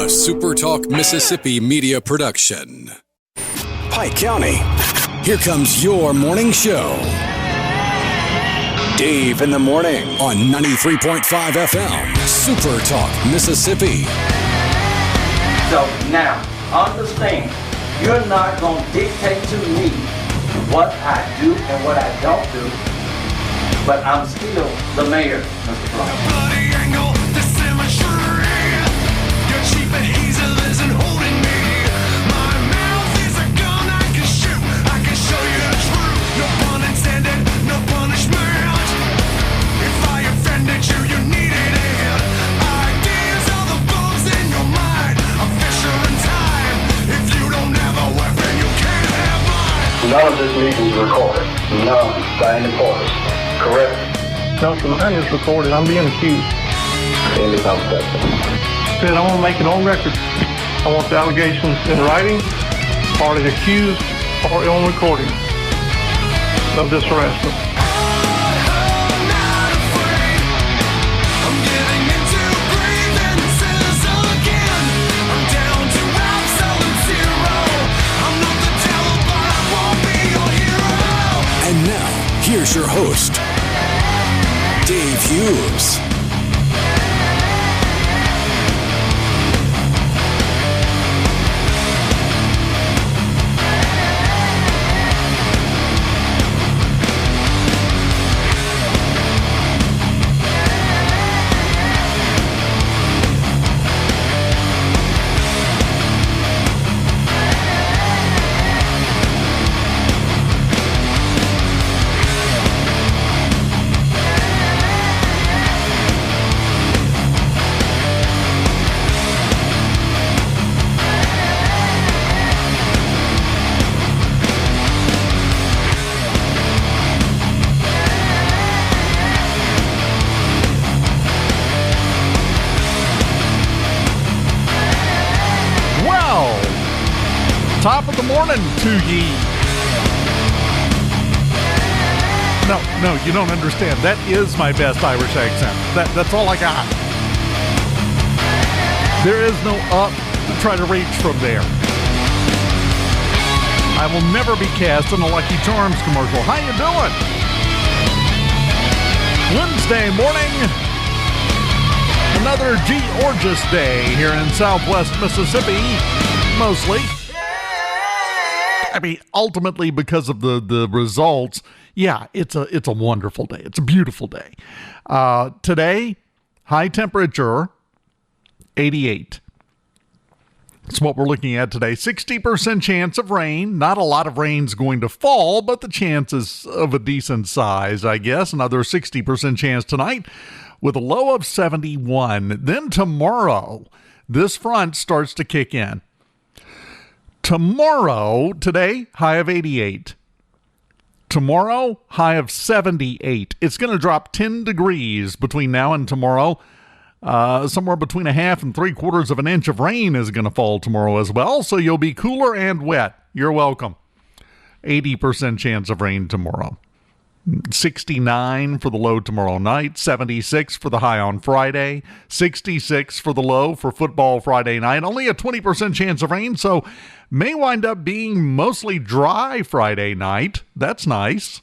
SuperTalk Mississippi media production. Pike County. Here comes your morning show. Dave in the morning on 93.5 FM, SuperTalk Mississippi. So now, understand, you're not going to dictate to me what I do and what I don't do, but I'm still the mayor, Mr. Clark. Bloody angle, the symmetry. Your cheap adhesive isn't holding me. My mouth is a gun I can shoot. I can show you the truth. No pun intended, no punishment. If I offended you, you needed it. Ideas are the bombs in your mind. I'm Fisher in time. If you don't have a weapon, you can't have mine. None of this meeting is recorded. None by any parties. Correct? No, sir, mine is recorded. I'm being accused. Any contact. Said I want to make it on record. I want the allegations in writing, or the accused, or on recording of this harassment. And now, here's your host, Dave Hughes. Top of the morning to ye. No, you don't understand. That is my best Irish accent. That's all I got. There is no up to try to reach from there. I will never be cast in a Lucky Charms commercial. How you doing? Wednesday morning. Another Georgia's Day here in Southwest Mississippi, mostly. I mean, ultimately, because of the results, yeah, it's a wonderful day. It's a beautiful day. Today, high temperature, 88. That's what we're looking at today. 60% chance of rain. Not a lot of rain's going to fall, but the chance is of a decent size, I guess. Another 60% chance tonight with a low of 71. Then tomorrow, this front starts to kick in. Today, high of 88. Tomorrow, high of 78. It's going to drop 10 degrees between now and tomorrow. Somewhere between a half and 3/4 of an inch of rain is going to fall tomorrow as well. So you'll be cooler and wet. You're welcome. 80% chance of rain tomorrow. 69 for the low tomorrow night, 76 for the high on Friday, 66 for the low for football Friday night. Only a 20% chance of rain, so may wind up being mostly dry Friday night. That's nice.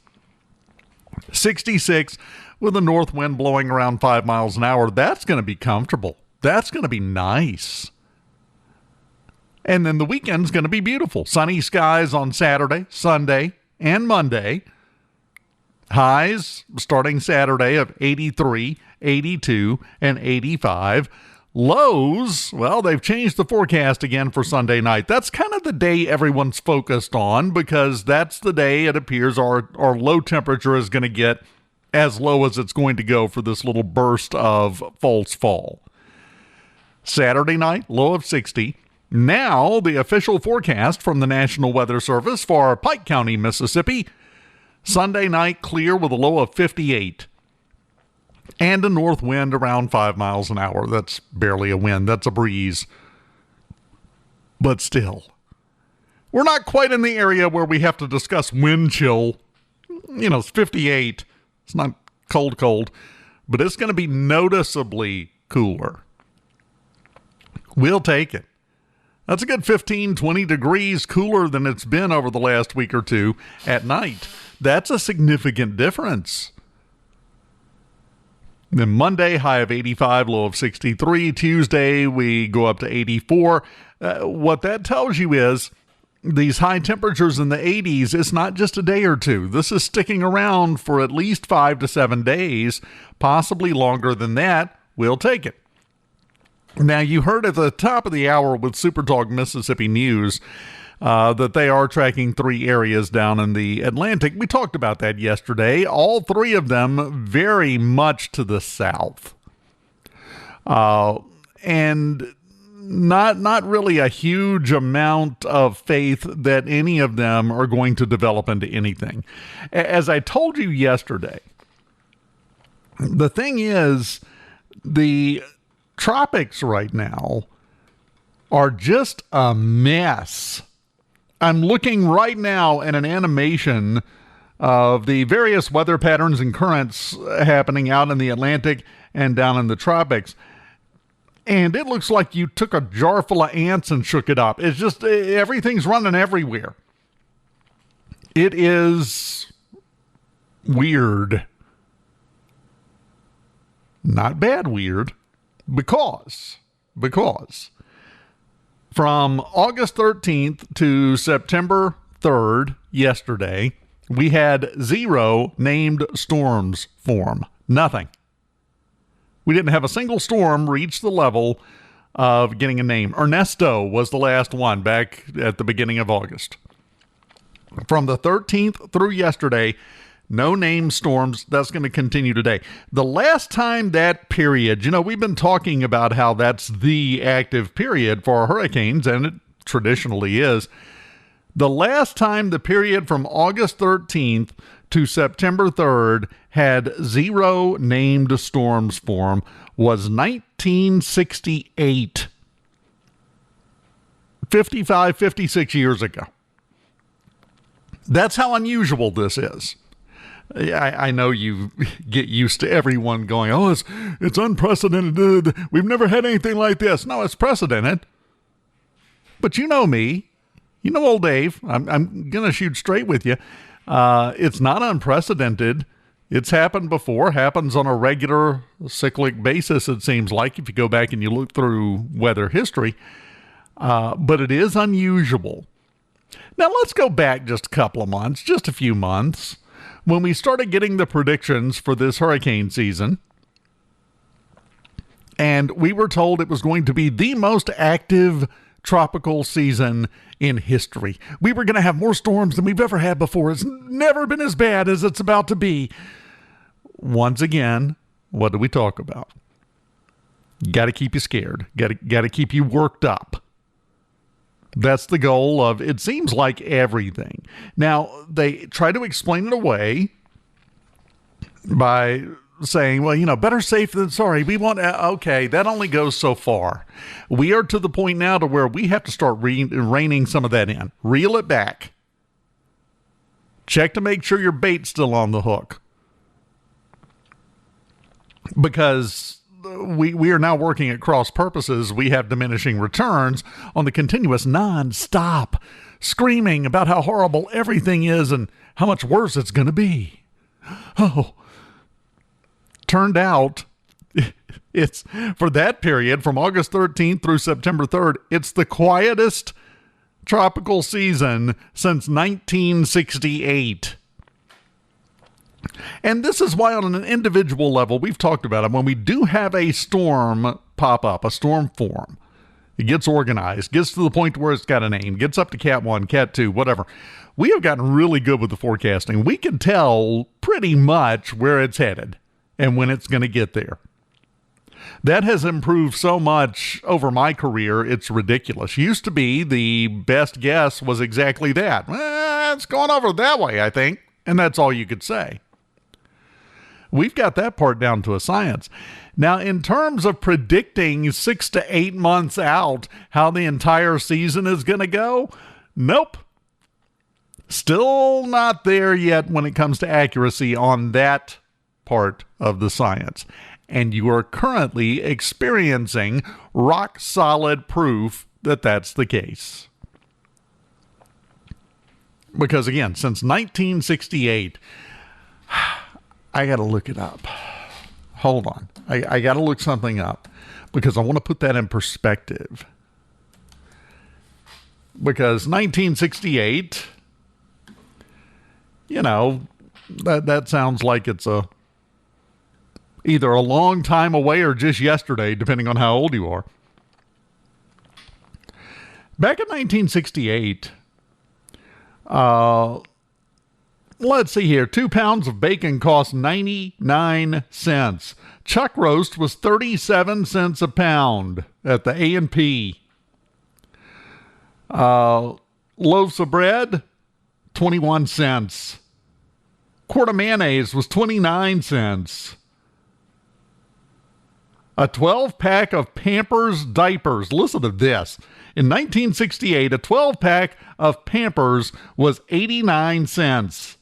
66 with a north wind blowing around 5 miles an hour. That's going to be comfortable. That's going to be nice. And then the weekend's going to be beautiful. Sunny skies on Saturday, Sunday, and Monday. Highs starting Saturday of 83, 82, and 85. Lows, well, they've changed the forecast again for Sunday night. That's kind of the day everyone's focused on because that's the day it appears our low temperature is going to get as low as it's going to go for this little burst of false fall. Saturday night, low of 60. Now, the official forecast from the National Weather Service for Pike County, Mississippi. Sunday night, clear with a low of 58. And a north wind around 5 miles an hour. That's barely a wind. That's a breeze. But still, we're not quite in the area where we have to discuss wind chill. You know, it's 58. It's not cold, but it's going to be noticeably cooler. We'll take it. That's a good 15, 20 degrees cooler than it's been over the last week or two at night. That's a significant difference. Then Monday, high of 85, low of 63. Tuesday, we go up to 84. What that tells you is these high temperatures in the 80s, it's not just a day or two. This is sticking around for at least 5 to 7 days, possibly longer than that. We'll take it. Now, you heard at the top of the hour with SuperTalk Mississippi News that they are tracking 3 areas down in the Atlantic. We talked about that yesterday. All 3 of them very much to the south. And not really a huge amount of faith that any of them are going to develop into anything. As I told you yesterday, the thing is, the tropics right now are just a mess. I'm looking right now at an animation of the various weather patterns and currents happening out in the Atlantic and down in the tropics. And it looks like you took a jar full of ants and shook it up. It's just, everything's running everywhere. It is weird. Not bad weird. Because from August 13th to September 3rd, yesterday, we had 0 named storms form. Nothing. We didn't have a single storm reach the level of getting a name. Ernesto was the last one back at the beginning of August. From the 13th through yesterday, no named storms. That's going to continue today. The last time that period, we've been talking about how that's the active period for hurricanes, and it traditionally is. The last time the period from August 13th to September 3rd had 0 named storms form was 1968. 56 years ago. That's how unusual this is. I know you get used to everyone going, oh, it's unprecedented. We've never had anything like this. No, it's precedented. But you know me. You know old Dave. I'm going to shoot straight with you. It's not unprecedented. It's happened before. Happens on a regular cyclic basis, it seems like, if you go back and you look through weather history. But it is unusual. Now, let's go back just a couple of months, just a few months, when we started getting the predictions for this hurricane season, and we were told it was going to be the most active tropical season in history. We were going to have more storms than we've ever had before. It's never been as bad as it's about to be. Once again, what do we talk about? Got to keep you scared. Got to keep you worked up. That's the goal of, it seems like, everything. Now, they try to explain it away by saying, well, better safe than sorry. We want, okay, that only goes so far. We are to the point now to where we have to start reining some of that in. Reel it back. Check to make sure your bait's still on the hook. Because we are now working at cross purposes. We have diminishing returns on the continuous non-stop screaming about how horrible everything is and how much worse it's going to be. Oh, turned out it's for that period from August 13th through September 3rd, it's the quietest tropical season since 1968. And this is why on an individual level, we've talked about it, when we do have a storm pop up, a storm form, it gets organized, gets to the point where it's got a name, gets up to Cat 1, Cat 2, whatever. We have gotten really good with the forecasting. We can tell pretty much where it's headed and when it's going to get there. That has improved so much over my career, it's ridiculous. Used to be the best guess was exactly that. It's going over that way, I think. And that's all you could say. We've got that part down to a science. Now, in terms of predicting 6 to 8 months out how the entire season is going to go, nope. Still not there yet when it comes to accuracy on that part of the science. and you are currently experiencing rock solid proof that that's the case. Because again, since 1968, I got to look it up. Hold on. I got to look something up because I want to put that in perspective. Because 1968, you know, that sounds like it's either a long time away or just yesterday, depending on how old you are. Back in 1968, let's see here. 2 pounds of bacon cost 99 cents. Chuck roast was 37 cents a pound at the A&P. Loaves of bread, 21 cents. Quart of mayonnaise was 29 cents. A 12-pack of Pampers diapers. Listen to this. In 1968, a 12-pack of Pampers was 89 cents.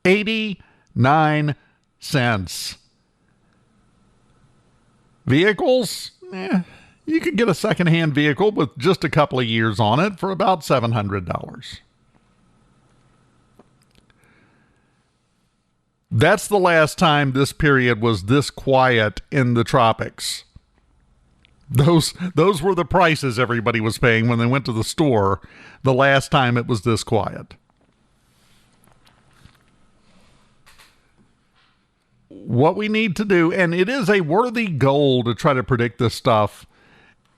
89 cents. Vehicles? You could get a secondhand vehicle with just a couple of years on it for about $700. That's the last time this period was this quiet in the tropics. Those were the prices everybody was paying when they went to the store the last time it was this quiet. What we need to do, and it is a worthy goal to try to predict this stuff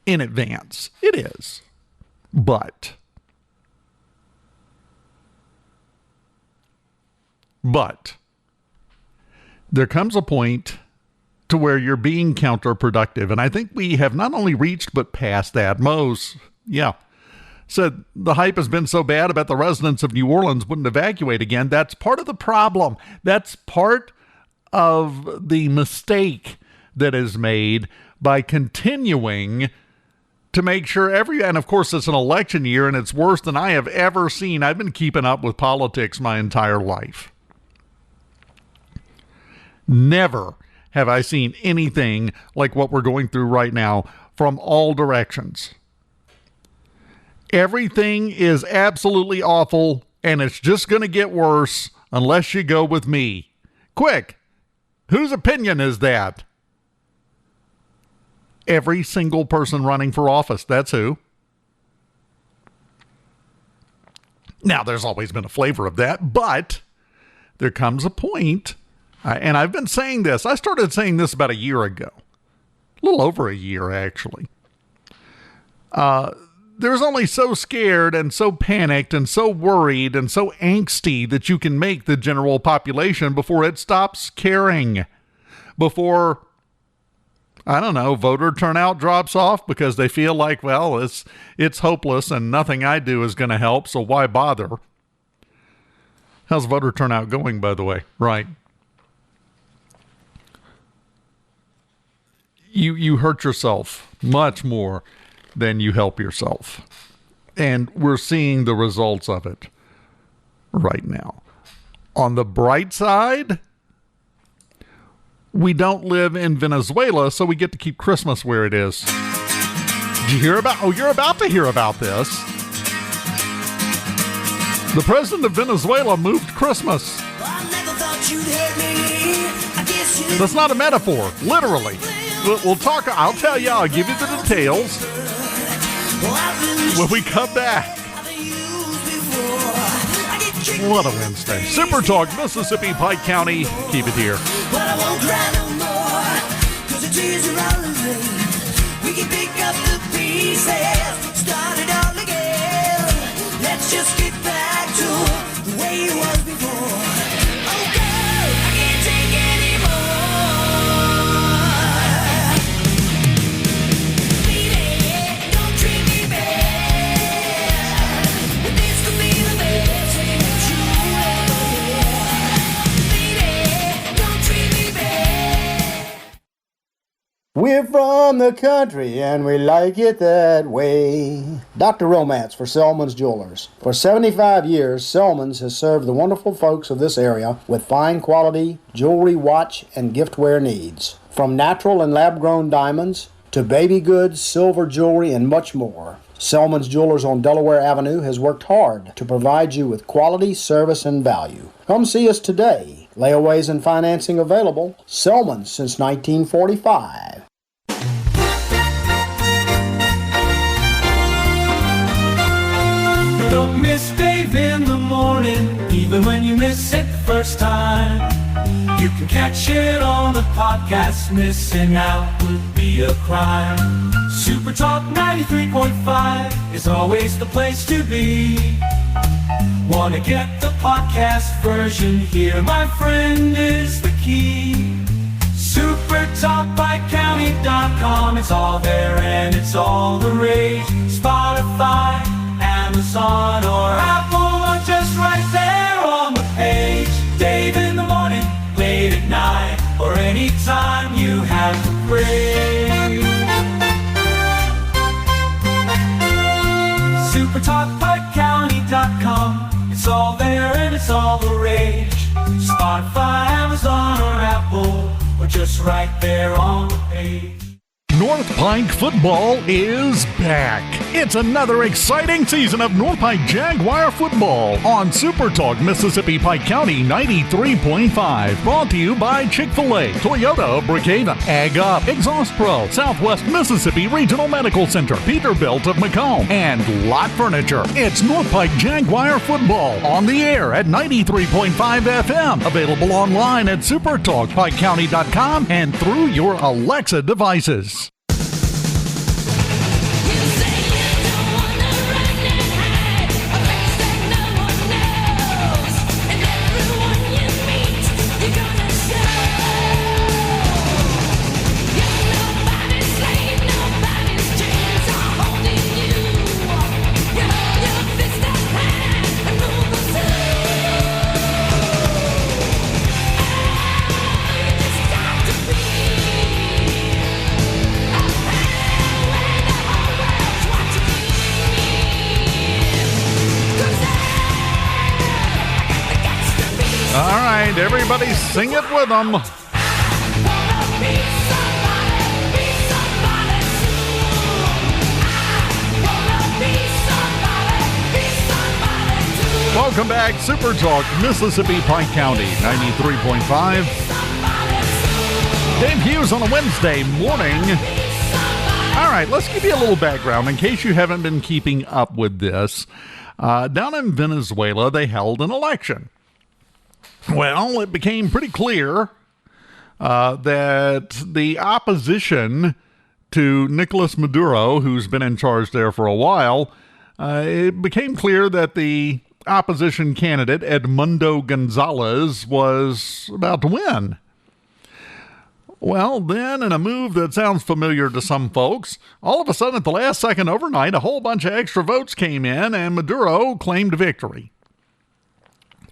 in advance. It is. But there comes a point to where you're being counterproductive. And I think we have not only reached, but past that. Mose, said the hype has been so bad about the residents of New Orleans wouldn't evacuate again. That's part of the problem. That's part of the mistake that is made by continuing to make sure and of course it's an election year and it's worse than I have ever seen. I've been keeping up with politics my entire life. Never have I seen anything like what we're going through right now from all directions. Everything is absolutely awful, and it's just going to get worse unless you go with me. Quick, whose opinion is that? Every single person running for office, that's who. Now, there's always been a flavor of that, but there comes a point. And I've been saying this. I started saying this about a year ago. A little over a year, actually. There's only so scared and so panicked and so worried and so angsty that you can make the general population before it stops caring. Before, I don't know, voter turnout drops off because they feel like, well, it's hopeless and nothing I do is going to help, so why bother? How's voter turnout going, by the way? Right. You hurt yourself much more than you help yourself. And we're seeing the results of it right now. On the bright side, we don't live in Venezuela, so we get to keep Christmas where it is. Did you hear about? Oh, you're about to hear about this. The president of Venezuela moved Christmas. That's not a metaphor, literally. We'll talk. I'll tell you. I'll give you the details when we come back. What a Wednesday. SuperTalk, Mississippi, Pike County. Keep it here. But I won't cry no more, 'cause the tears are all in vain. We can pick up the pieces, start it all again. Let's just get back to the way it was before. Oh girl, I can't take anymore. Lady, don't treat me bad. This could be the best thing that you ever hear. Lady, don't treat me bad. We're from the country and we like it that way. Dr. Romance for Selman's Jewelers. For 75 years, Selman's has served the wonderful folks of this area with fine quality jewelry, watch, and giftware needs. From natural and lab-grown diamonds to baby goods, silver jewelry, and much more. Selman's Jewelers on Delaware Avenue has worked hard to provide you with quality, service, and value. Come see us today. Layaways and financing available. Selman's since 1945. Don't miss Dave in the morning, even when you miss it the first time. You can catch it on the podcast. Missing out would be a crime. SuperTalk 93.5 is always the place to be. Wanna get the podcast version? Here, my friend, is the key. SuperTalk.PikeCounty.com. It's all there and it's all the rage. Spotify, Amazon, or Apple, or just right there on the page. Dave in the morning, late at night, or anytime you have a break. SuperTalkPikeCounty.com. It's all there and it's all the rage. Spotify, Amazon, or Apple, or just right there on the page. North Pike football is back. It's another exciting season of North Pike Jaguar football on SuperTalk Mississippi Pike County 93.5. Brought to you by Chick-fil-A, Toyota of Brookhaven, Ag Up, Exhaust Pro, Southwest Mississippi Regional Medical Center, Peterbilt of Macomb, and Lot Furniture. It's North Pike Jaguar football on the air at 93.5 FM. Available online at supertalkpikecounty.com and through your Alexa devices. All right, everybody sing it with them. Welcome back, Super Talk, Mississippi Pike County, 93.5. Dave Hughes on a Wednesday morning. All right, let's give you a little background in case you haven't been keeping up with this. Down in Venezuela, they held an election. Well, it became pretty clear that the opposition to Nicolas Maduro, who's been in charge there for a while, it became clear that the opposition candidate, Edmundo Gonzalez, was about to win. Well, then, in a move that sounds familiar to some folks, all of a sudden at the last second overnight, a whole bunch of extra votes came in and Maduro claimed victory.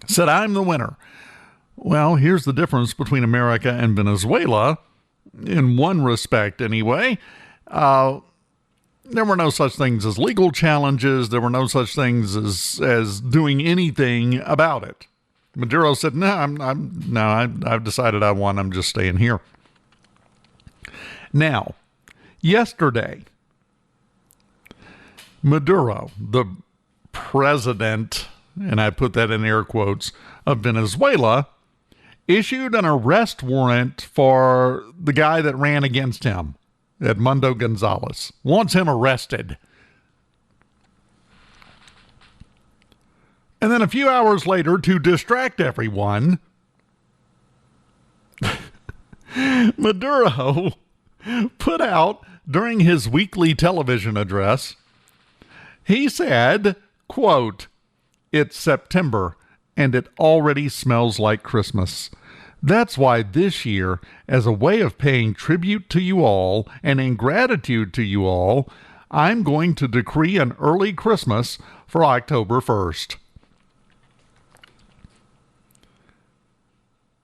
Said, "I'm the winner." Well, here's the difference between America and Venezuela, in one respect anyway. There were no such things as legal challenges. There were no such things as doing anything about it. Maduro said, I've decided I won. I'm just staying here. Now, yesterday, Maduro, the president, and I put that in air quotes, of Venezuela, issued an arrest warrant for the guy that ran against him, Edmundo Gonzalez. Wants him arrested. And then a few hours later, to distract everyone, Maduro put out, during his weekly television address, he said, quote, "It's September, and it already smells like Christmas. That's why this year, as a way of paying tribute to you all and in gratitude to you all, I'm going to decree an early Christmas for October 1st.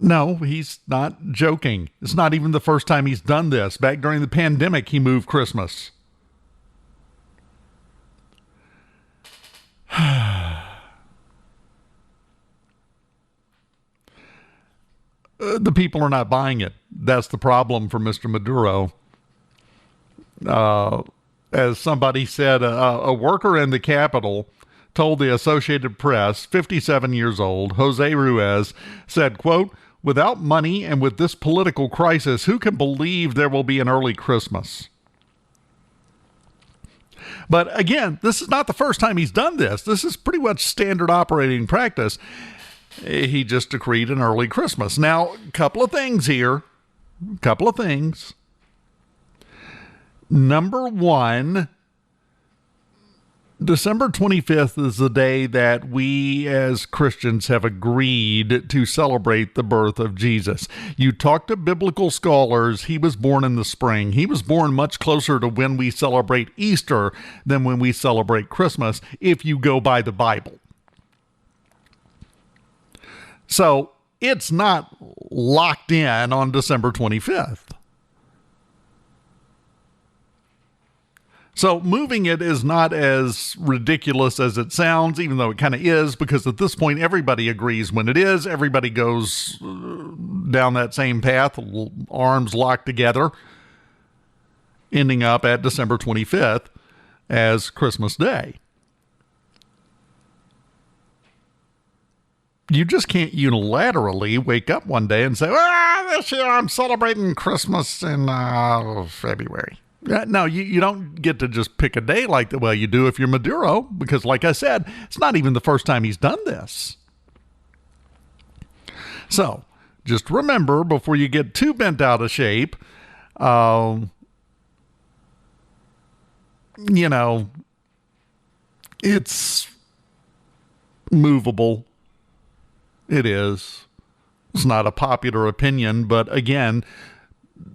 No, he's not joking. It's not even the first time he's done this. Back during the pandemic, he moved Christmas. The people are not buying it. That's the problem for Mr. Maduro. As somebody said, a worker in the Capitol told the Associated Press, 57 years old, Jose Ruiz, said, quote, "Without money and with this political crisis, who can believe there will be an early Christmas?" But again, this is not the first time he's done this. This is pretty much standard operating practice. He just decreed an early Christmas. Now, a couple of things here. Number one, December 25th is the day that we as Christians have agreed to celebrate the birth of Jesus. You talk to biblical scholars, he was born in the spring. He was born much closer to when we celebrate Easter than when we celebrate Christmas, if you go by the Bible. So it's not locked in on December 25th. So moving it is not as ridiculous as it sounds, even though it kind of is, because at this point, everybody agrees when it is. Everybody goes down that same path, arms locked together, ending up at December 25th as Christmas Day. You just can't unilaterally wake up one day and say, this year I'm celebrating Christmas in February. No, you don't get to just pick a day like that. Well, you do if you're Maduro, because like I said, it's not even the first time he's done this. So just remember, before you get too bent out of shape, it's movable. It is. It's not a popular opinion, but again,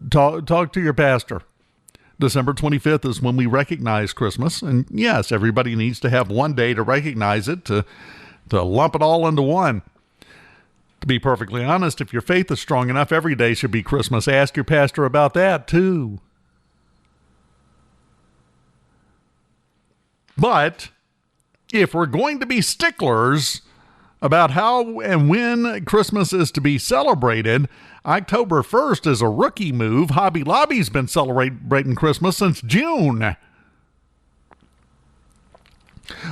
talk to your pastor. December 25th is when we recognize Christmas. And yes, everybody needs to have one day to recognize it, to lump it all into one. To be perfectly honest, if your faith is strong enough, every day should be Christmas. Ask your pastor about that too. But if we're going to be sticklers about how and when Christmas is to be celebrated, October 1st is a rookie move. Hobby Lobby's been celebrating Christmas since June,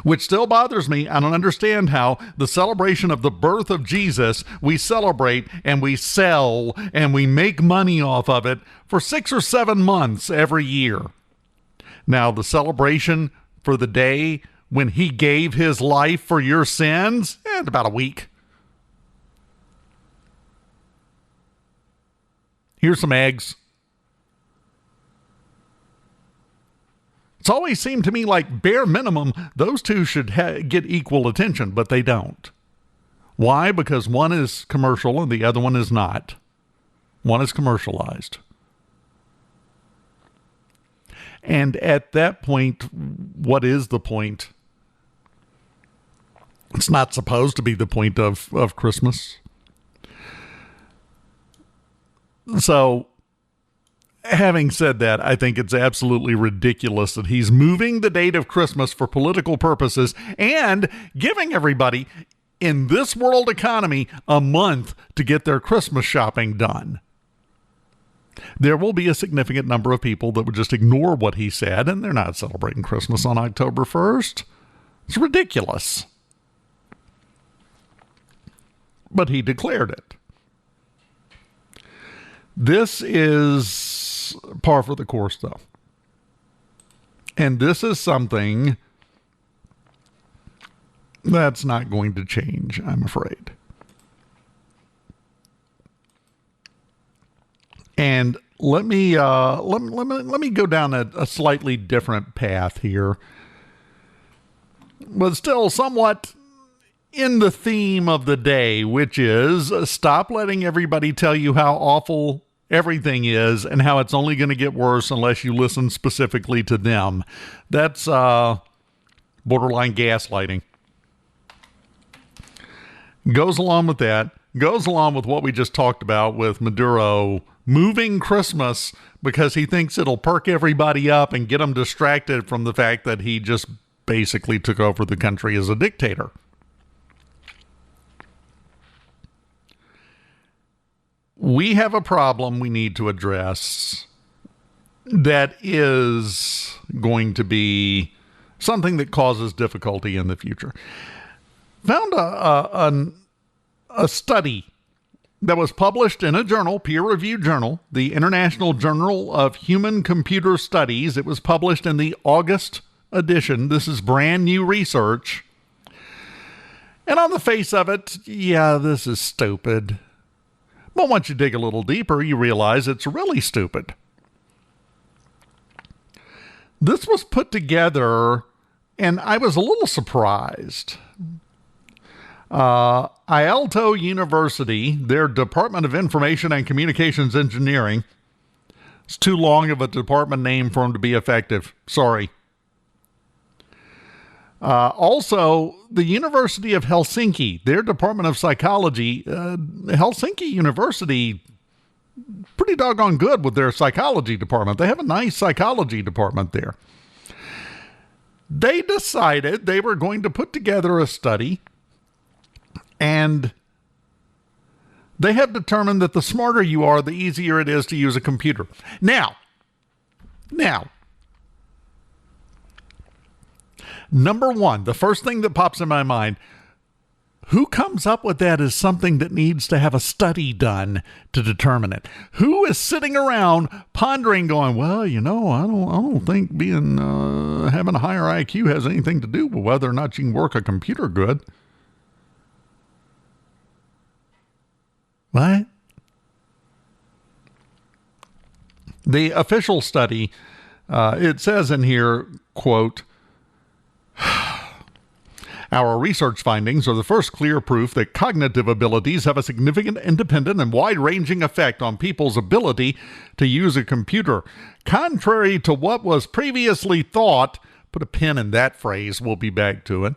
which still bothers me. I don't understand how the celebration of the birth of Jesus, we celebrate and we sell and we make money off of it for 6 or 7 months every year. Now, the celebration for the day when he gave his life for your sins, about a week. Here's some eggs. It's always seemed to me like bare minimum, those two should get equal attention, but they don't. Why? Because one is commercial and the other one is not. One is commercialized. And at that point, what is the point? It's not supposed to be the point of Christmas. So, having said that, I think it's absolutely ridiculous that he's moving the date of Christmas for political purposes and giving everybody in this world economy a month to get their Christmas shopping done. There will be a significant number of people that would just ignore what he said, and they're not celebrating Christmas on October 1st. It's ridiculous. But he declared it. This is par for the course, though. And this is something that's not going to change, I'm afraid. And let me go down a slightly different path here, but still somewhat in the theme of the day, which is stop letting everybody tell you how awful everything is and how it's only going to get worse unless you listen specifically to them. That's borderline gaslighting. Goes along with that. goes along with what we just talked about with Maduro moving Christmas because he thinks it'll perk everybody up and get them distracted from the fact that he just basically took over the country as a dictator. We have a problem we need to address that is going to be something that causes difficulty in the future. Found a study that was published in a journal, peer-reviewed journal, the International Journal of Human Computer Studies. It was published in the August edition. This is brand new research. And on the face of it, yeah, this is stupid. But once you dig a little deeper, you realize it's really stupid. This was put together, and I was a little surprised. Aalto University, their Department of Information and Communications Engineering. It's too long of a department name for them to be effective. Sorry. Also, the University of Helsinki, their Department of Psychology. Helsinki University, pretty doggone good with their psychology department. They have a nice psychology department there. They decided they were going to put together a study, and they have determined that the smarter you are, the easier it is to use a computer. Now, number one, the first thing that pops in my mind, who comes up with that is something that needs to have a study done to determine it. Who is sitting around pondering, going, well, you know, I don't think being having a higher IQ has anything to do with whether or not you can work a computer good. What? The official study, it says in here, quote, our research findings are the first clear proof that cognitive abilities have a significant, independent, and wide-ranging effect on people's ability to use a computer. Contrary to what was previously thought, put a pin in that phrase, we'll be back to it.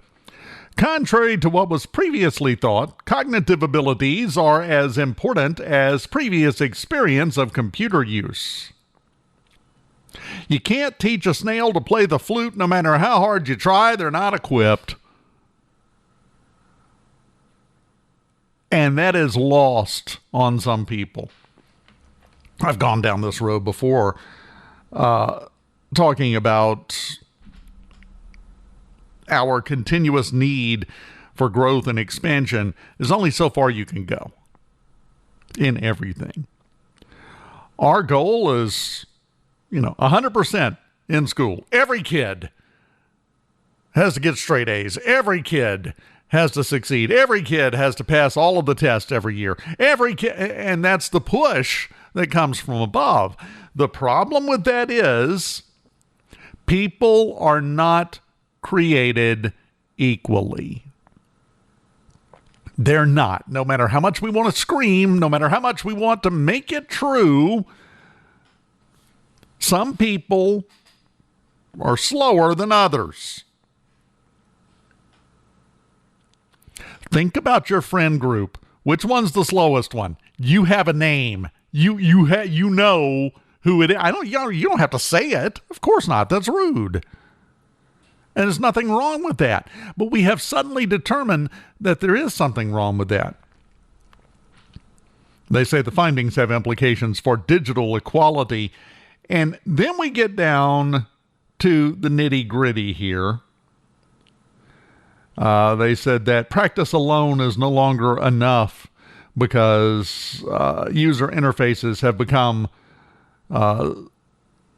Contrary to what was previously thought, cognitive abilities are as important as previous experience of computer use. You can't teach a snail to play the flute no matter how hard you try, they're not equipped. And that is lost on some people. I've gone down this road before, talking about our continuous need for growth and expansion. There's only so far you can go in everything. Our goal is, 100% in school. Every kid has to get straight A's. Every kid has to succeed. Every kid has to pass all of the tests every year. Every kid, and that's the push that comes from above. The problem with that is people are not created equally. They're not. No matter how much we want to scream, no matter how much we want to make it true, some people are slower than others. Think about your friend group. Which one's the slowest one? You have a name. You know who it is. You don't have to say it. Of course not. That's rude. And there's nothing wrong with that. But we have suddenly determined that there is something wrong with that. They say the findings have implications for digital equality. And then we get down to the nitty-gritty here. They said that practice alone is no longer enough because user interfaces have become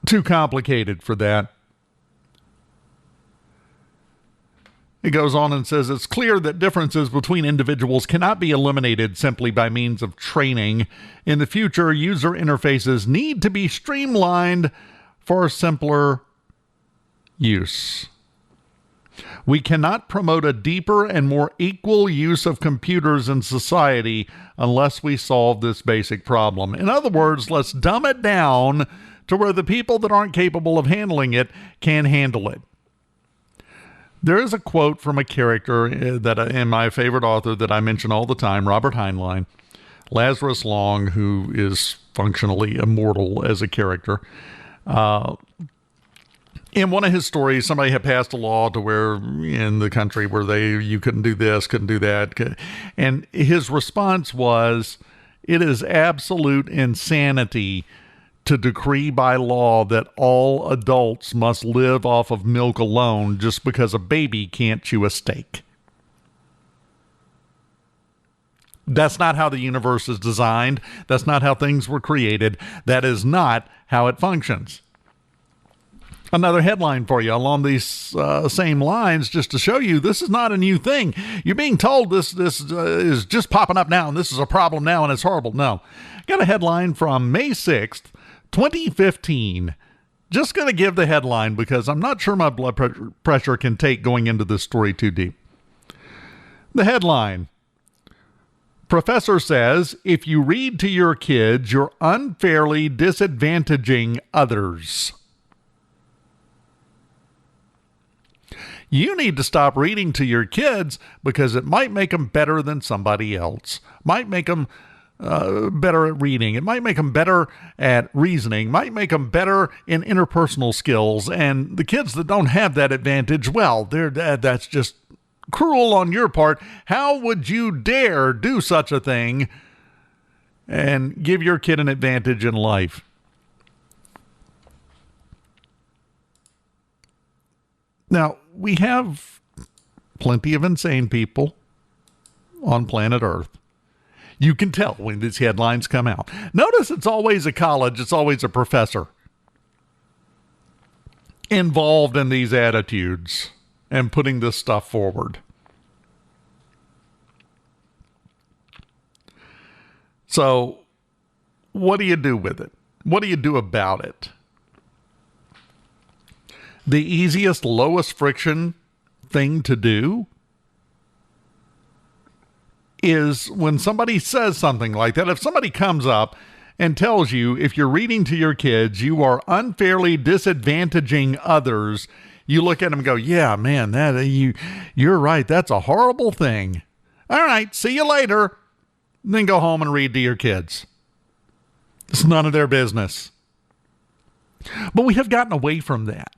too complicated for that. It goes on and says, it's clear that differences between individuals cannot be eliminated simply by means of training. In the future, user interfaces need to be streamlined for simpler use. We cannot promote a deeper and more equal use of computers in society unless we solve this basic problem. In other words, let's dumb it down to where the people that aren't capable of handling it can handle it. There is a quote from a character in my favorite author that I mention all the time, Robert Heinlein, Lazarus Long, who is functionally immortal as a character. In one of his stories, somebody had passed a law to where in the country where you couldn't do this, couldn't do that. And his response was, it is absolute insanity to decree by law that all adults must live off of milk alone just because a baby can't chew a steak. That's not how the universe is designed. That's not how things were created. That is not how it functions. Another headline for you along these same lines, just to show you this is not a new thing. You're being told this is just popping up now and this is a problem now and it's horrible. No. Got a headline from May 6th, 2015. Just going to give the headline because I'm not sure my blood pressure can take going into this story too deep. The headline: Professor says if you read to your kids, you're unfairly disadvantaging others. You need to stop reading to your kids because it might make them better than somebody else. Might make them better at reading. It might make them better at reasoning. Might make them better in interpersonal skills. And the kids that don't have that advantage, well, that's just cruel on your part. How would you dare do such a thing and give your kid an advantage in life? Now, we have plenty of insane people on planet Earth. You can tell when these headlines come out. Notice it's always a college, it's always a professor involved in these attitudes and putting this stuff forward. So, what do you do with it? What do you do about it? The easiest, lowest friction thing to do is when somebody says something like that, if somebody comes up and tells you, if you're reading to your kids, you are unfairly disadvantaging others, you look at them and go, yeah, man, you're right. That's a horrible thing. All right, see you later. Then go home and read to your kids. It's none of their business. But we have gotten away from that.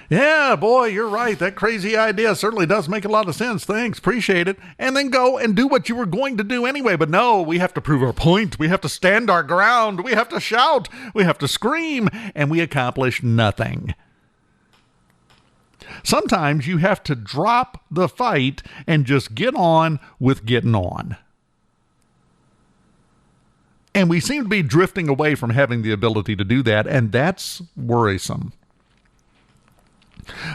Yeah, boy, you're right. That crazy idea certainly does make a lot of sense. Thanks. Appreciate it. And then go and do what you were going to do anyway. But no, we have to prove our point. We have to stand our ground. We have to shout. We have to scream. And we accomplish nothing. Sometimes you have to drop the fight and just get on with getting on. And we seem to be drifting away from having the ability to do that. And that's worrisome.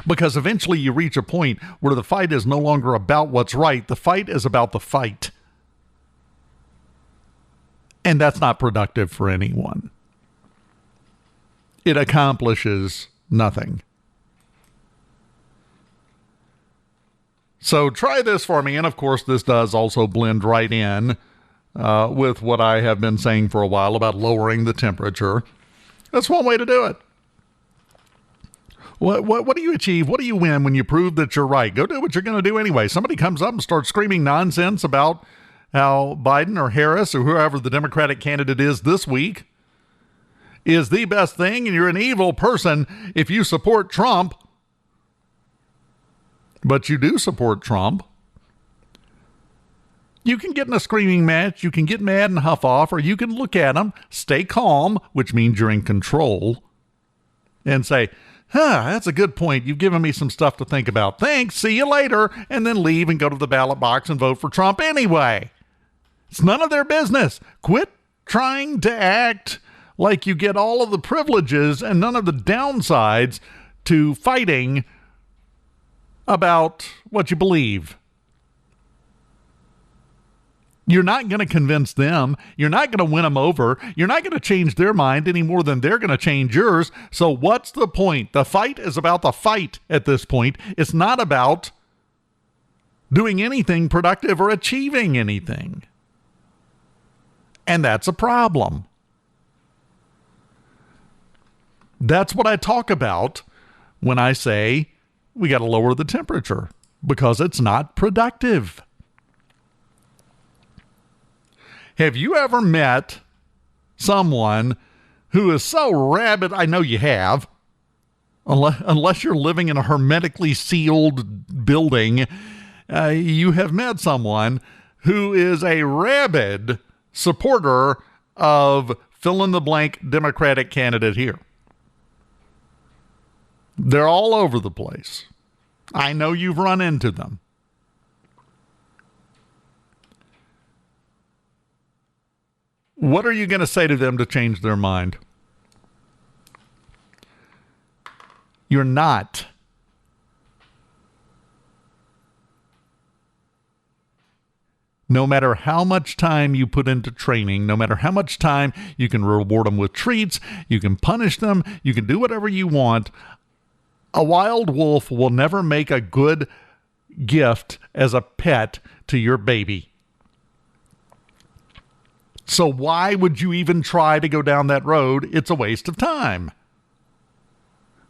Because eventually you reach a point where the fight is no longer about what's right. The fight is about the fight. And that's not productive for anyone. It accomplishes nothing. So try this for me. And of course, this does also blend right in with what I have been saying for a while about lowering the temperature. That's one way to do it. What do you achieve? What do you win when you prove that you're right? Go do what you're going to do anyway. Somebody comes up and starts screaming nonsense about how Biden or Harris or whoever the Democratic candidate is this week is the best thing, and you're an evil person if you support Trump. But you do support Trump. You can get in a screaming match. You can get mad and huff off, or you can look at them, stay calm, which means you're in control, and say, that's a good point. You've given me some stuff to think about. Thanks. See you later. And then leave and go to the ballot box and vote for Trump anyway. It's none of their business. Quit trying to act like you get all of the privileges and none of the downsides to fighting about what you believe. You're not going to convince them. You're not going to win them over. You're not going to change their mind any more than they're going to change yours. So what's the point? The fight is about the fight at this point. It's not about doing anything productive or achieving anything. And that's a problem. That's what I talk about when I say we got to lower the temperature because it's not productive. Have you ever met someone who is so rabid? I know you have. Unless you're living in a hermetically sealed building, you have met someone who is a rabid supporter of fill-in-the-blank Democratic candidate here. They're all over the place. I know you've run into them. What are you going to say to them to change their mind? You're not. No matter how much time you put into training, no matter how much time you can reward them with treats, you can punish them, you can do whatever you want, a wild wolf will never make a good gift as a pet to your baby. So why would you even try to go down that road? It's a waste of time.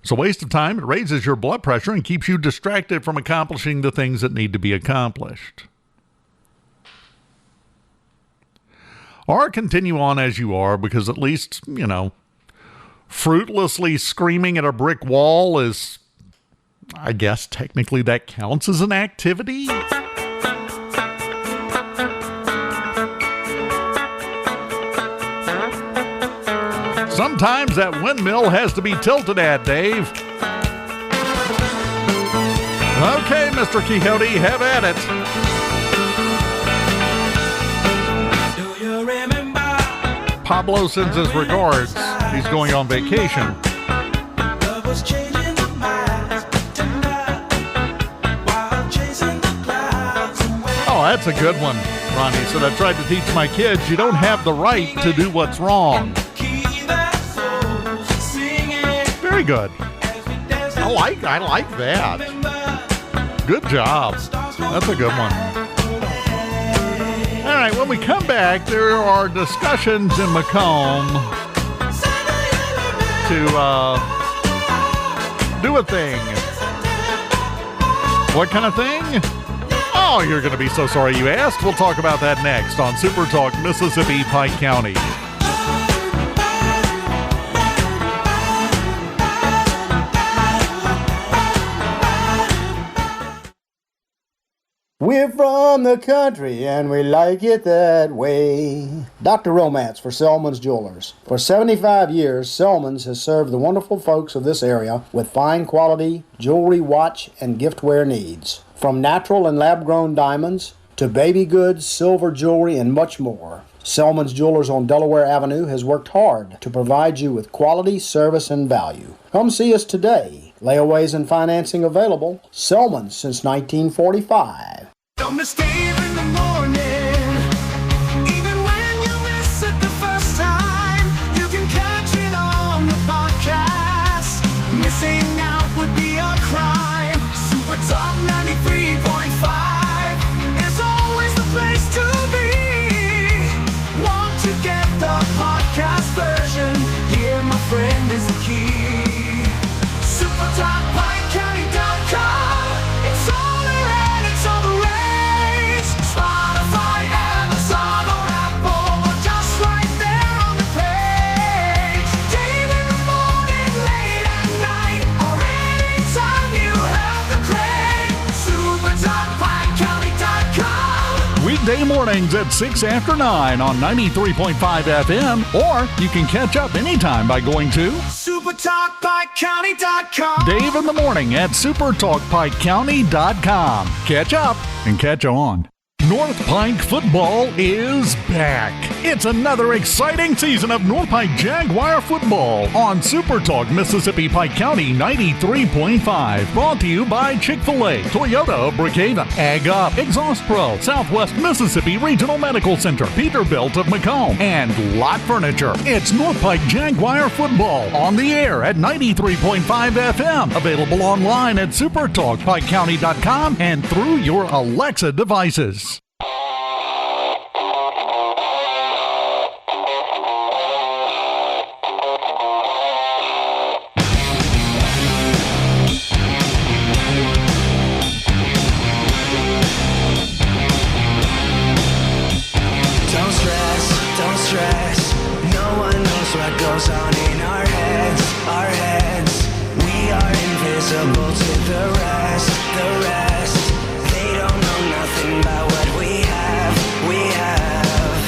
It's a waste of time. It raises your blood pressure and keeps you distracted from accomplishing the things that need to be accomplished. Or continue on as you are, because at least, fruitlessly screaming at a brick wall is, I guess, technically that counts as an activity. Sometimes that windmill has to be tilted at, Dave. Okay, Mr. Quixote, have at it. Do you remember? Pablo sends his regards. He's going on vacation. Love was changing the minds tonight while chasing the clouds away. Oh, that's a good one. Ronnie said, I tried to teach my kids you don't have the right to do what's wrong. Very good. I like that. Good job. That's a good one. All right, when we come back, there are discussions in Macomb to do a thing. What kind of thing? Oh, you're going to be so sorry you asked. We'll talk about that next on Super Talk Mississippi, Pike County. We're from the country and we like it that way. Dr. Romance for Selman's Jewelers. For 75 years, Selman's has served the wonderful folks of this area with fine quality jewelry, watch, and giftware needs. From natural and lab-grown diamonds to baby goods, silver jewelry, and much more. Selman's Jewelers on Delaware Avenue has worked hard to provide you with quality, service, and value. Come see us today. Layaways and financing available. Selman's since 1945. Don't miss Dave in the morning. Even when you miss it the first time, you can catch it on the podcast. Missing out would be a crime. Super Talk 93.5 is always the place to be. Want to get the podcast version? Here, my friend, is the key. SuperTalkPikeCounty.com. It's all around, it's all the rage. Spotify, Amazon, or Apple, or just right there on the page. Dave in the morning, late at night, or anytime you have the crave. SuperTalkPikeCounty.com. Weekday mornings at 6 after 9 on 93.5 FM, or you can catch up anytime by going to SuperTalkPikeCounty.com. Dave in the Morning at SuperTalkPikeCounty.com. Catch up and catch on. North Pike football is back. It's another exciting season of North Pike Jaguar football on Super Talk Mississippi Pike County 93.5. Brought to you by Chick-fil-A, Toyota of Brookhaven, Ag Up, Exhaust Pro, Southwest Mississippi Regional Medical Center, Peterbilt of Macomb, and Lot Furniture. It's North Pike Jaguar football on the air at 93.5 FM. Available online at SuperTalkPikeCounty.com and through your Alexa devices. down in our heads, our heads. We are invisible to the rest, the rest. They don't know nothing about what we have, we have.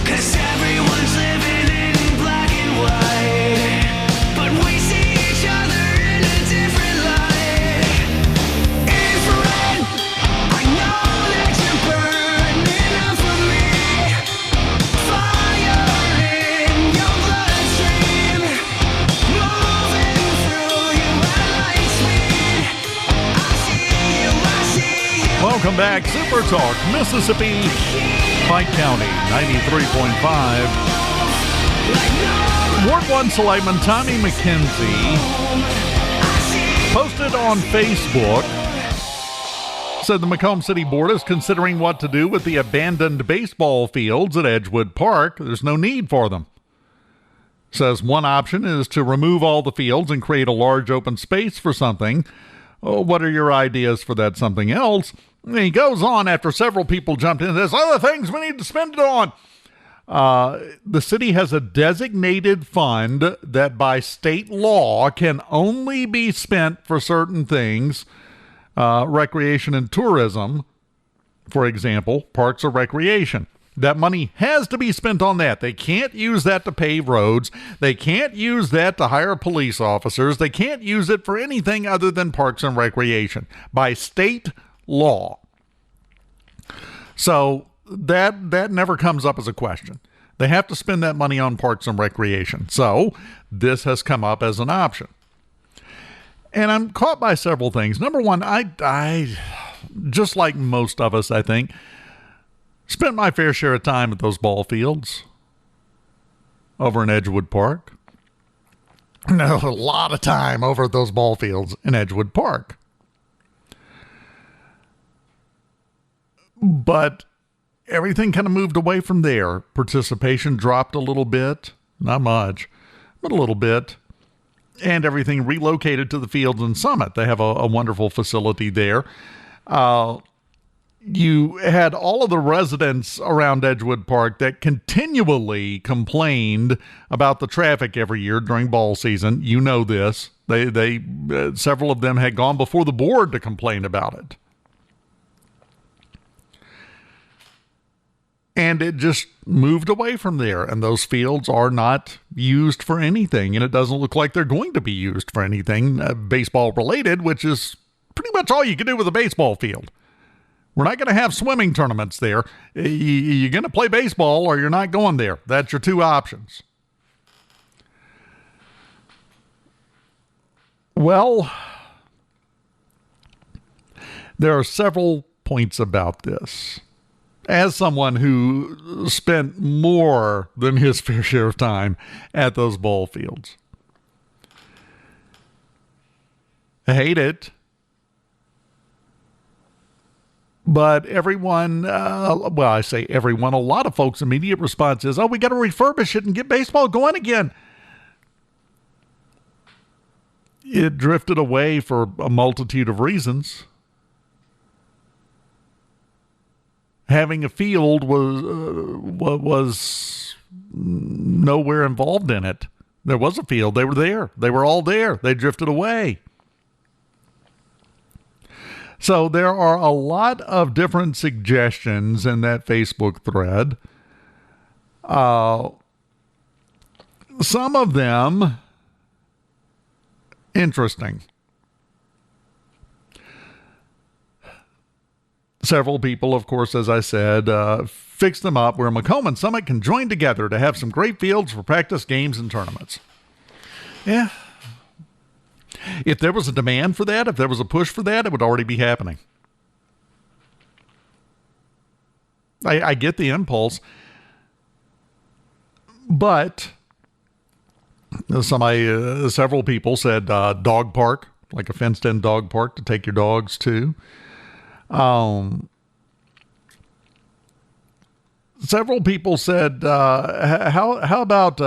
'Cause everyone's living in black and white, but we see each other in a different light. Infrared, I know that you're burning up for me. Fire in your bloodstream, moving through you at light speed. I see you. Welcome back, Super Talk, Mississippi, Pike County, 93.5. Ward 1 Selectman Tommy McKenzie posted on Facebook, said the Macomb City Board is considering what to do with the abandoned baseball fields at Edgewood Park. There's no need for them. Says one option is to remove all the fields and create a large open space for something. Oh, what are your ideas for that something else? And he goes on after several people jumped in. There's other things we need to spend it on. The city has a designated fund that by state law can only be spent for certain things. Recreation and tourism, for example, parks or recreation. That money has to be spent on that. They can't use that to pave roads. They can't use that to hire police officers. They can't use it for anything other than parks and recreation by state law. So that never comes up as a question. They have to spend that money on parks and recreation. So this has come up as an option. And I'm caught by several things. Number one, I just like most of us, I think, spent my fair share of time at those ball fields over in Edgewood Park. No, a lot of time over at those ball fields in Edgewood Park. But everything kind of moved away from there. Participation dropped a little bit, not much, but a little bit. And everything relocated to the fields in Summit. They have a wonderful facility there. You had all of the residents around Edgewood Park that continually complained about the traffic every year during ball season. You know this. They several of them had gone before the board to complain about it. And it just moved away from there. And those fields are not used for anything. And it doesn't look like they're going to be used for anything baseball related, which is pretty much all you can do with a baseball field. We're not going to have swimming tournaments there. You're going to play baseball or you're not going there. That's your two options. Well, there are several points about this. As someone who spent more than his fair share of time at those ball fields, I hate it. But everyone, well, I say everyone, a lot of folks' immediate response is, oh, we got to refurbish it and get baseball going again. It drifted away for a multitude of reasons. Having a field was nowhere involved in it. There was a field. They were there. They were all there. They drifted away. So there are a lot of different suggestions in that Facebook thread. Some of them interesting. Several people, of course, as I said, fixed them up where Macomb and Summit can join together to have some great fields for practice games and tournaments. Yeah. If there was a demand for that, if there was a push for that, it would already be happening. I get the impulse. But several people said dog park, like a fenced-in dog park to take your dogs to. Several people said, how about,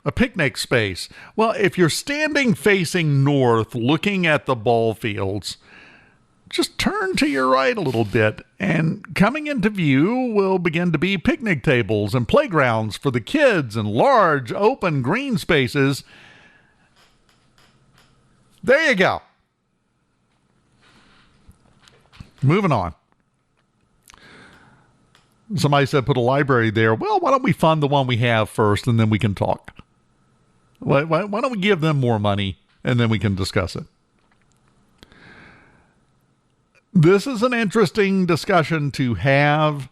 a picnic space? Well, if you're standing facing north, looking at the ball fields, just turn to your right a little bit, and coming into view will begin to be picnic tables and playgrounds for the kids and large open green spaces. There you go. Moving on. Somebody said put a library there. Well, why don't we fund the one we have first, and then we can talk? Why don't we give them more money, and then we can discuss it? This is an interesting discussion to have.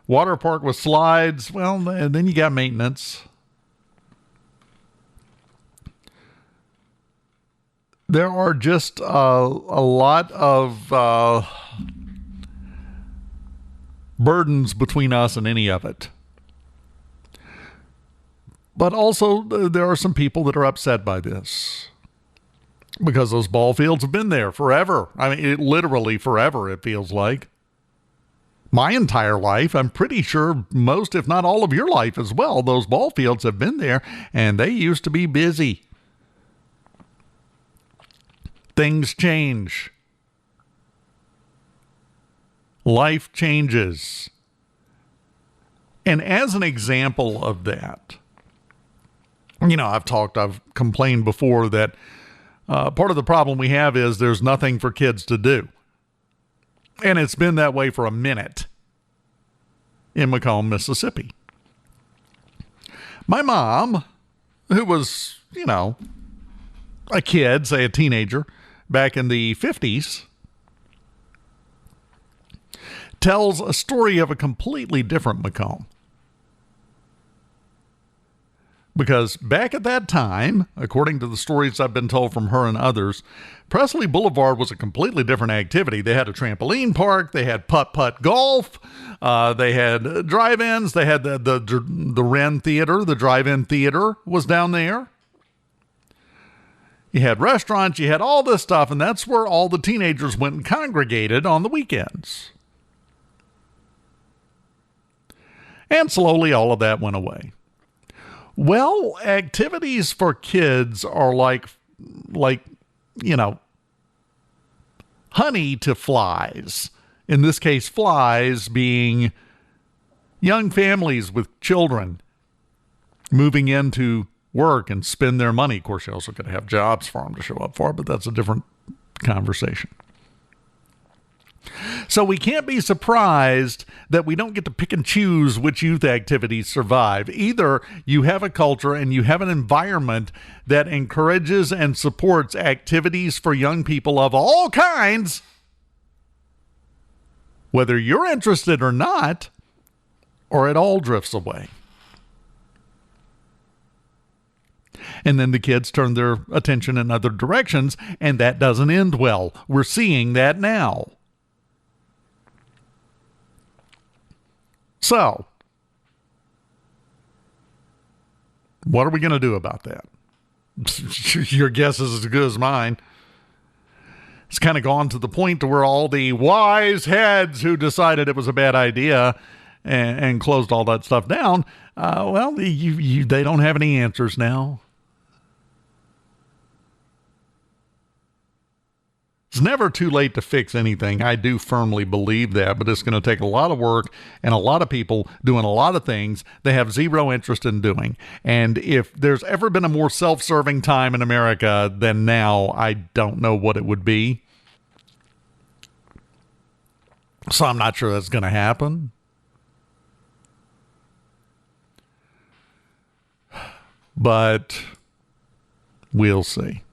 Water park with slides. Well, then you got maintenance. There are just a lot of burdens between us and any of it. But also, there are some people that are upset by this, because those ball fields have been there forever. I mean, literally forever, it feels like. My entire life, I'm pretty sure most, if not all of your life as well, those ball fields have been there, and they used to be busy. Things change. Life changes. And as an example of that, I've complained before that part of the problem we have is there's nothing for kids to do. And it's been that way for a minute in Macomb, Mississippi. My mom, who was, a kid, say a teenager, back in the 50s, tells a story of a completely different Macomb. Because back at that time, according to the stories I've been told from her and others, Presley Boulevard was a completely different activity. They had a trampoline park, they had putt-putt golf, they had drive-ins, they had the Wren Theater, the drive-in theater was down there. You had restaurants, you had all this stuff, and that's where all the teenagers went and congregated on the weekends. And slowly all of that went away. Well, activities for kids are like, honey to flies. In this case, flies being young families with children moving into work and spend their money. Of course, you also got to have jobs for them to show up for, but that's a different conversation. So we can't be surprised that we don't get to pick and choose which youth activities survive. Either you have a culture and you have an environment that encourages and supports activities for young people of all kinds, whether you're interested or not, or it all drifts away. And then the kids turn their attention in other directions, and that doesn't end well. We're seeing that now. So, what are we going to do about that? Your guess is as good as mine. It's kind of gone to the point to where all the wise heads who decided it was a bad idea and closed all that stuff down, they don't have any answers now. It's never too late to fix anything. I do firmly believe that, but it's going to take a lot of work and a lot of people doing a lot of things they have zero interest in doing. And if there's ever been a more self-serving time in America than now, I don't know what it would be. So I'm not sure that's going to happen. But we'll see.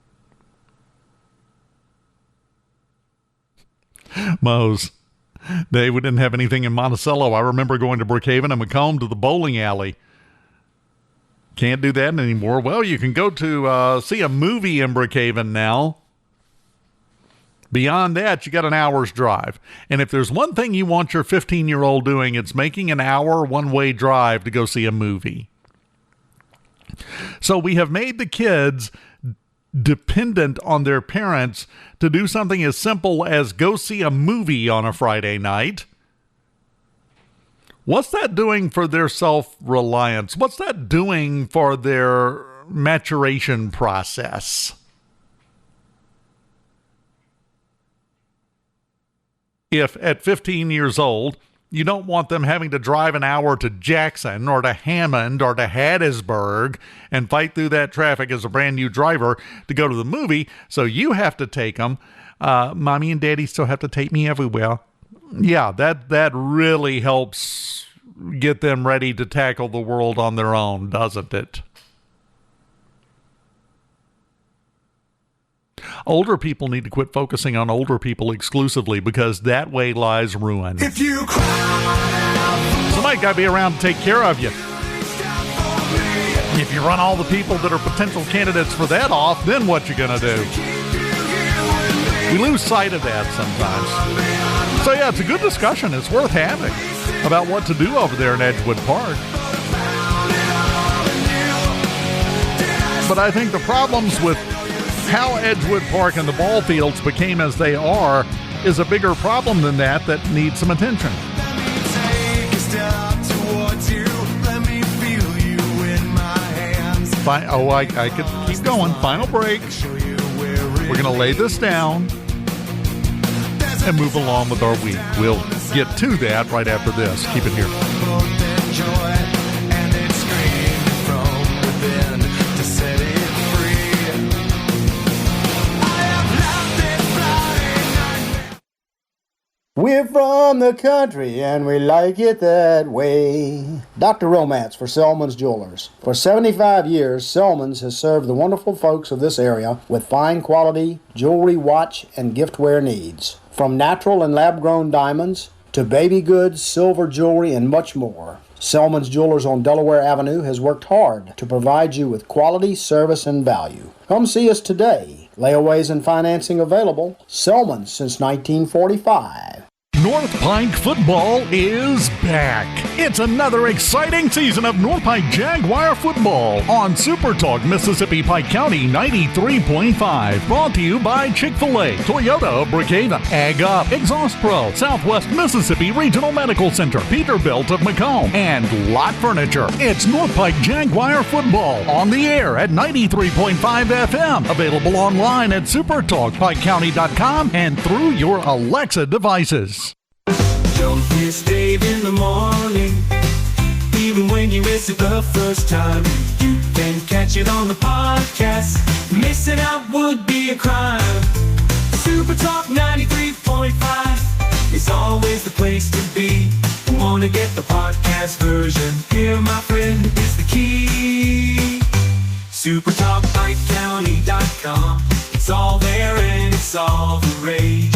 Mose, we didn't have anything in Monticello. I remember going to Brookhaven and Macomb to the bowling alley. Can't do that anymore. Well, you can go to see a movie in Brookhaven now. Beyond that, you got an hour's drive. And if there's one thing you want your 15-year-old doing, it's making an hour one-way drive to go see a movie. So we have made the kids dependent on their parents to do something as simple as go see a movie on a Friday night. What's that doing for their self-reliance? What's that doing for their maturation process? if at 15 years old, you don't want them having to drive an hour to Jackson or to Hammond or to Hattiesburg and fight through that traffic as a brand new driver to go to the movie. So you have to take them. Mommy and Daddy still have to take me everywhere. Yeah, that really helps get them ready to tackle the world on their own, doesn't it? Older people need to quit focusing on older people exclusively, because that way lies ruin. If you cry, Somebody got to be around to take care of you. If you run all the people that are potential candidates for that off, then what you going to do? We lose sight of that sometimes. So yeah, it's a good discussion. It's worth having about what to do over there in Edgewood Park. But I think the problems with how Edgewood Park and the ball fields became as they are is a bigger problem than that needs some attention. take a step towards you. Let me feel you in my hands. I could keep going. Final break. Show you where We're going to lay this down and move along with our week. We'll get to that right after this. Keep it here. both enjoy, and it's screaming from within to set it free. I have loved this Friday night. We're from the country and we like it that way. Dr. Romance for Selman's Jewelers. For 75 years, Selman's has served the wonderful folks of this area with fine quality jewelry, watch, and giftware needs. From natural and lab-grown diamonds to baby goods, silver jewelry, and much more. Selman's Jewelers on Delaware Avenue has worked hard to provide you with quality, service, and value. Come see us today. Layaways and financing available. Selman's since 1945. North Pike football is back. It's another exciting season of North Pike Jaguar football on SuperTalk Mississippi Pike County 93.5. Brought to you by Chick-fil-A, Toyota of Brookhaven, Ag Up, Exhaust Pro, Southwest Mississippi Regional Medical Center, Peterbilt of Macomb, and Lot Furniture. It's North Pike Jaguar football on the air at 93.5 FM. Available online at supertalkpikecounty.com and through your Alexa devices. Don't miss Dave in the morning. Even when you miss it the first time, you can catch it on the podcast. Missing out would be a crime. Super Talk 93.5 is always the place to be. Want to get the podcast version? Here, my friend, is the key. SuperTalkPikeCounty.com. It's all there and it's all the rage.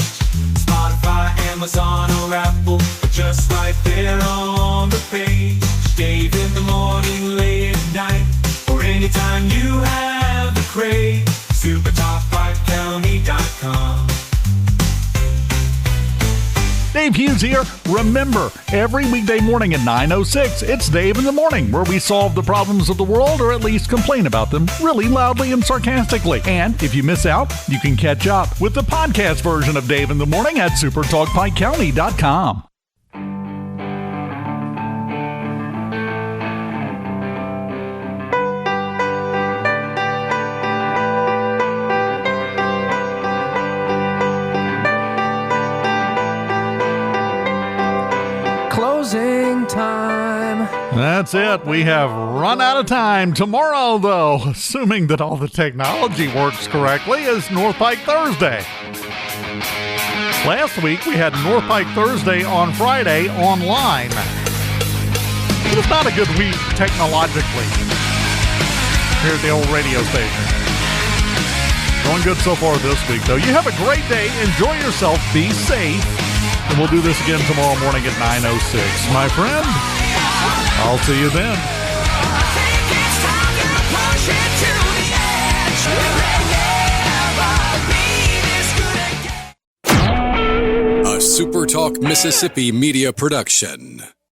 Spotify, Amazon, or Apple, just right there on the page. Dave in the morning, late at night, or anytime you have the crave. SuperTalkPikeCounty.com. Dave Hughes here. Remember, every weekday morning at 9:06, it's Dave in the Morning, where we solve the problems of the world, or at least complain about them really loudly and sarcastically. And if you miss out, you can catch up with the podcast version of Dave in the Morning at supertalkpikecounty.com. Closing time. That's it. We have run out of time. Tomorrow, though, assuming that all the technology works correctly, is North Pike Thursday. Last week, we had North Pike Thursday on Friday online. It was not a good week technologically here at the old radio station. Going good so far this week, though. You have a great day. Enjoy yourself. Be safe. And we'll do this again tomorrow morning at 9:06. My friend, I'll see you then. A SuperTalk Mississippi media production.